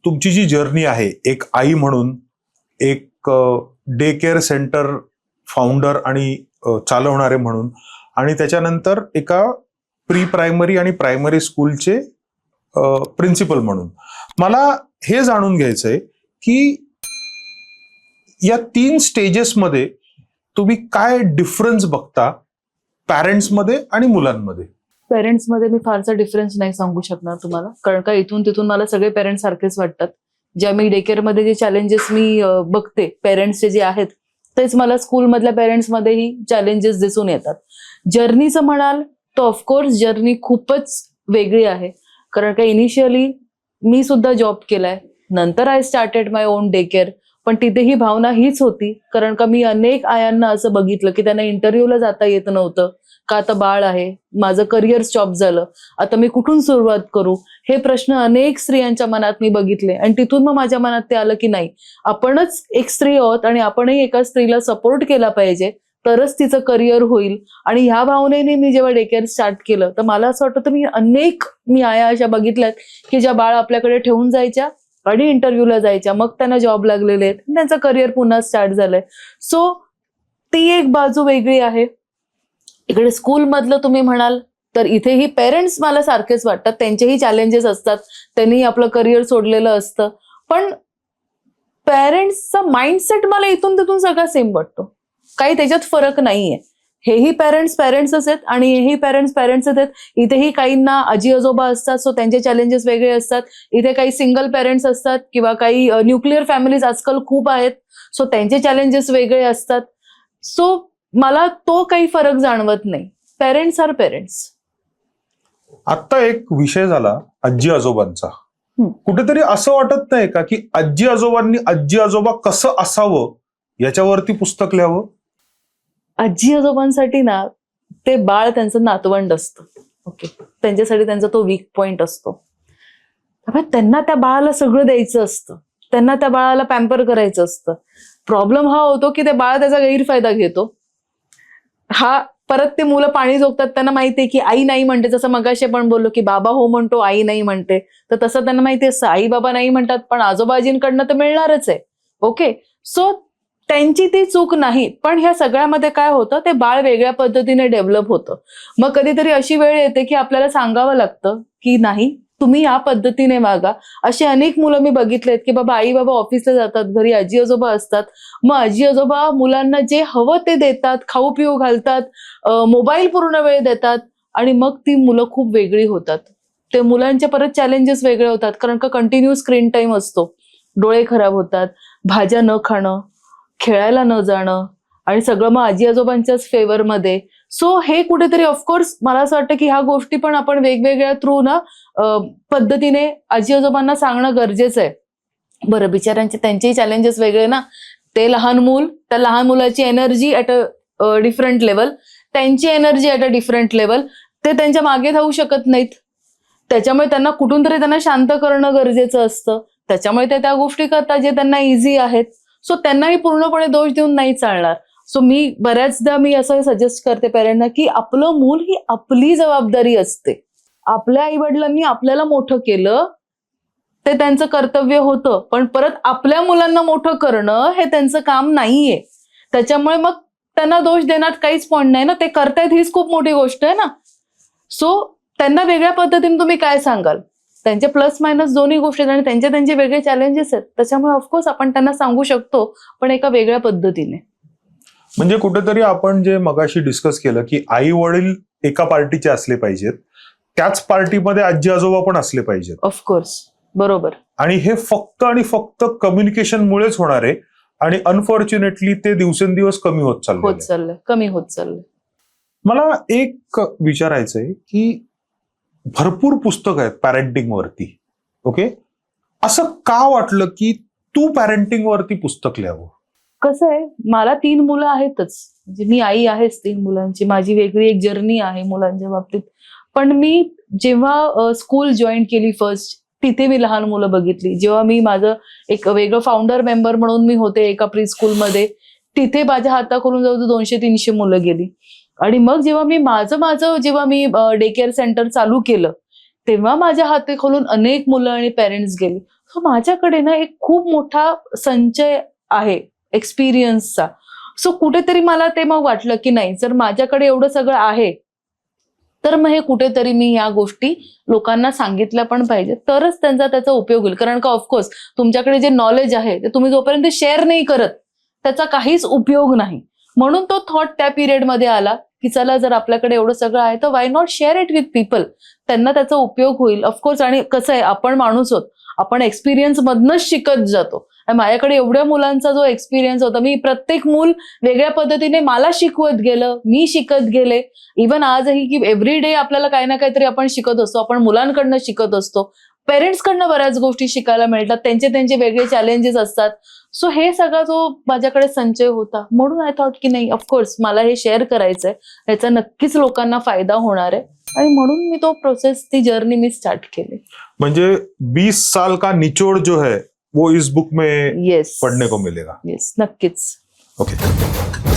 तुमची जी जर्नी आहे एक आई म्हणून, एक डे केअर सेंटर फाउंडर आणि चालवणारे म्हणून, आणि त्याच्यानंतर एका प्री प्रायमरी आणि प्रायमरी स्कूलचे प्रिन्सिपल म्हणून, मला हे जाणून घ्यायचंय की या 3 स्टेजेसमध्ये तुम्ही काय डिफरन्स बघता पॅरेंट्समध्ये आणि मुलांमध्ये? पेरेंट्समध्ये मी फारसा डिफरन्स नाही सांगू शकणार तुम्हाला, कारण का इथून तिथून मला सगळे पेरेंट्स सारखेच वाटतात. ज्या मी डे केअरमध्ये जे चॅलेंजेस मी बघते पेरेंट्सचे जे आहेत, तेच मला स्कूलमधल्या पेरेंट्समध्येही चॅलेंजेस दिसून येतात. जर्नीचं म्हणाल तर ऑफकोर्स जर्नी खूपच वेगळी आहे, कारण का इनिशियली मी सुद्धा जॉब केलाय, नंतर I started my on day care. पण तिथेही भावना हीच होती, कारण का मी अनेक आयांना असं बघितलं की त्यांना इंटरव्ह्यूला जाता येत नव्हतं, का आता बाळ आहे, माझं करिअर स्टॉप झालं, आता मी कुठून सुरुवात करू, हे प्रश्न अनेक स्त्रियांच्या मनात मी बघितले. आणि तिथून मग माझ्या मनात ते आलं की नाही, आपणच एक स्त्री आहोत आणि आपणही एका स्त्रीला सपोर्ट केला पाहिजे, तरच तिचं करिअर होईल. आणि ह्या भावनेने मी जेव्हा डे केअर स्टार्ट केलं तर मला असं वाटतं मी आया अशा बघितल्यात की ज्या बाळ आपल्याकडे ठेवून जायच्या आणि इंटरव्ह्यूला जायच्या, मग त्यांना जॉब लागलेले आहेत, त्यांचं करिअर पुन्हा स्टार्ट झालंय. सो ती एक बाजू वेगळी आहे. इकडे स्कूलमधलं तुम्ही म्हणाल तर इथेही पेरेंट्स मला सारखेच वाटतात, त्यांचेही चॅलेंजेस असतात, त्यांनी आपलं करिअर सोडलेलं असतं, पण पेरेंट्सचा माइंडसेट मला इथून तिथून सगळा सेम वाटतो, काही त्याच्यात फरक नाहीये. हेही पेरेंट्सच आहेत आणि हेही पेरेंट्सच आहेत. इथेही काहींना आजी आजोबा असतात, सो त्यांचे चॅलेंजेस वेगळे असतात. इथे काही सिंगल पेरेंट्स असतात किंवा काही न्यूक्लिअर फॅमिलीज आजकाल खूप आहेत, सो त्यांचे चॅलेंजेस वेगळे असतात. सो मला तो काही फरक जाणवत नाही. Parents are parents. आता एक विषय झाला आजी आजोबांचा. कुठेतरी असं वाटत नाही का की आजी आजोबांनी आजी आजोबा कसं असावं याच्यावरती पुस्तक लिहावं? आजी आजोबांसाठी ना ते बाळ त्यांचं नातवंड असतं. ओके, त्यांच्यासाठी त्यांचा तो वीक पॉइंट असतो. त्यांना त्या बाळाला सगळं द्यायचं असतं, त्यांना त्या बाळाला पॅम्पर करायचं असतं. प्रॉब्लेम हा होतो की ते बाळ त्याचा गैरफायदा घेतो. हा परत ते मुलं पाणी झोपतात, त्यांना माहितीये की आई नाही म्हणते, जसं मगाशी आपण बोललो की बाबा हो म्हणतो आई नाही म्हणते, तर तसं त्यांना माहिती असतं आई बाबा नाही म्हणतात पण आजोबाजींकडनं तर मिळणारच आहे. ओके, सो त्यांची ती चूक नाही, पण ह्या सगळ्यामध्ये काय होतं, ते बाळ वेगळ्या पद्धतीने डेव्हलप होतं. मग कधीतरी अशी वेळ येते की आपल्याला सांगावं लागतं की नाही तुम्ही या पद्धतीने वागा. अशी अनेक मुलं मी बघितलेत की बाबा आई बाबा ऑफिसला जातात, घरी आजी आजोबा असतात, मग आजी आजोबा मुलांना जे हवं ते देतात, खाऊ पिऊ घालतात, मोबाईल पूर्ण वेळ देतात, आणि मग ती मुलं खूप वेगळी होतात. ते मुलांचे परत चॅलेंजेस वेगळे होतात, कारण का कंटिन्यू स्क्रीन टाइम असतो, डोळे खराब होतात, भाज्या न खाणं, खेळायला न जाणं, आणि सगळं मग आजी आजोबांच्याच फेवरमध्ये. सो हे कुठेतरी ऑफकोर्स मला असं वाटतं की ह्या गोष्टी पण आपण वेगवेगळ्या थ्रू ना पद्धतीने आजी आजोबांना सांगणं गरजेचं आहे. बरं, बिचाऱ्यांचे त्यांचेही चॅलेंजेस वेगळे ना. ते लहान मूल, त्या लहान मुलाची energy at a different level, त्यांची energy at a different level, ते त्यांच्या मागे धावू शकत नाहीत. त्याच्यामुळे त्यांना कुठून तरी त्यांना शांत करणं गरजेचं असतं. त्याच्यामुळे ते त्या गोष्टी करतात जे त्यांना इझी आहेत. सो त्यांनाही पूर्णपणे दोष देऊन नाही चालणार. सो मी बऱ्याचदा असं सजेस्ट करते पेरेंट्सना की आपलं मूल ही आपली जबाबदारी असते. आपल्या आई वडिलांनी आपल्याला मोठं केलं, ते त्यांचं कर्तव्य होतं, पण परत आपल्या मुलांना मोठं करणं हे त्यांचं काम नाहीये. त्याच्यामुळे मग त्यांना दोष देण्यात काहीच पॉइंट नाही ना, ते करतायत हीच खूप मोठी गोष्ट आहे ना. सो त्यांना वेगळ्या पद्धतीने तुम्ही काय सांगाल, त्यांचे प्लस मायनस दोन्ही गोष्टी आहेत आणि त्यांचे वेगळे चॅलेंजेस आहेत. त्याच्यामुळे ऑफकोर्स आपण त्यांना सांगू शकतो, पण एका वेगळ्या पद्धतीने. म्हणजे कुठेतरी आपण जे मगाशी डिस्कस केलं की आई वडील एका पार्टीचे असले पाहिजेत, त्याच पार्टीमध्ये आजी आजोबा पण असले पाहिजेत. ऑफकोर्स, बरोबर. आणि हे फक्त आणि फक्त कम्युनिकेशनमुळेच होणार आहे, आणि अनफॉर्च्युनेटली ते दिवसेंदिवस कमी होत चाललंय, कमी होत चाललंय. मला एक विचारायचंय की भरपूर पुस्तक आहेत पॅरेंटिंग वरती. ओके, असं का वाटलं की तू पॅरेंटिंग वरती पुस्तक लिहावं? कसं आहे, मला 3 मुलं आहेतच, म्हणजे मी आई आहेच 3 मुलांची. माझी वेगळी एक जर्नी आहे मुलांच्या बाबतीत. पण मी जेव्हा स्कूल जॉईन केली फर्स्ट, तिथे मी लहान मुलं बघितली. जेव्हा मी माझं एक वेगळं फाउंडर मेंबर म्हणून मी होते एका प्री स्कूलमध्ये, तिथे माझ्या हाताखालून जवळजवळ 200-300 मुलं गेली. आणि मग जेव्हा मी डे केअर सेंटर चालू केलं, तेव्हा माझ्या हाताखालून अनेक मुलं आणि पेरेंट्स गेली. सो माझ्याकडे ना एक खूप मोठा संचय आहे एक्सपिरियन्सचा. सो कुठेतरी मला ते मग वाटलं की नाही, जर माझ्याकडे एवढं सगळं आहे तर मग हे कुठेतरी मी या गोष्टी लोकांना सांगितल्या पण पाहिजे, तरच त्याचा उपयोग होईल. कारण का ऑफकोर्स तुमच्याकडे जे नॉलेज आहे ते तुम्ही जोपर्यंत शेअर नाही करत त्याचा काहीच उपयोग नाही. म्हणून तो थॉट त्या पिरियडमध्ये आला की चला, जर आपल्याकडे एवढं सगळं आहे तर why not share it with people, त्यांना त्याचा उपयोग होईल. ऑफकोर्स, आणि कसं आहे, आपण माणूस आहोत, आपण एक्सपिरियन्स मधनच शिकत जातो. आणि माझ्याकडे एवढ्या मुलांचा जो एक्सपिरियन्स होता, मी प्रत्येक मूल वेगळ्या पद्धतीने मला शिकवत गेलं, मी शिकत गेले. इव्हन आजही की एव्हरी डे आपल्याला काही ना काहीतरी आपण शिकत असतो, आपण मुलांकडनं शिकत असतो, पेरेंट्सकडनं बऱ्याच गोष्टी शिकायला मिळतात, त्यांचे वेगळे चॅलेंजेस असतात. सो हे सगळा जो माझ्याकडे संचय होता, म्हणून आय थॉट की नाही, ऑफकोर्स मला हे शेअर करायचंय, याचा नक्कीच लोकांना फायदा होणार आहे. आणि म्हणून मी तो प्रोसेस, ती जर्नी मी स्टार्ट केली. म्हणजे 20 साल का निचोड़ जो है वो इस बुक में येस, पढ़ने को मिलेगा. येस, नक्कीच. ओके.